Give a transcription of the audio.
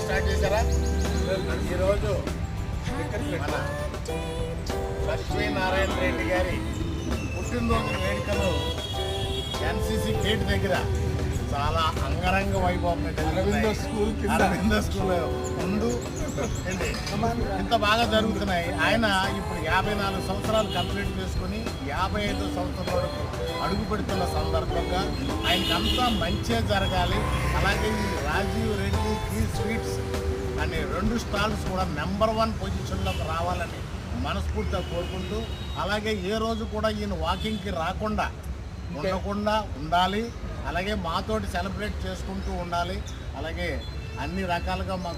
Start చేశారా? ఈరోజు మన లక్ష్మీనారాయణ రెడ్డి గారి పుట్టినరోజు వేడుకలు ఎన్సిసి గేట్ దగ్గర చాలా అంగరంగ వైభవంగా అరవింద స్కూల్ ముందు ఇంత బాగా జరుగుతున్నాయి. ఆయన ఇప్పుడు 54 సంవత్సరాలు కంప్లీట్ చేసుకుని 55 సంవత్సరాల వరకు అడుగు పెడుతున్న సందర్భంగా ఆయనకంతా మంచిగా జరగాలి. అలాగే ఈ రాజీవ్ రెడ్డి టీ స్వీట్స్ అనే 2 స్టాల్స్ కూడా నెంబర్ 1 పొజిషన్లోకి రావాలని మనస్ఫూర్తిగా కోరుకుంటూ, అలాగే ఏ రోజు కూడా ఈయన వాకింగ్కి రాకుండా ఉండకుండా ఉండాలి. అలాగే మాతోటి సెలబ్రేట్ చేసుకుంటూ ఉండాలి. అలాగే అన్ని రకాలుగా మాకు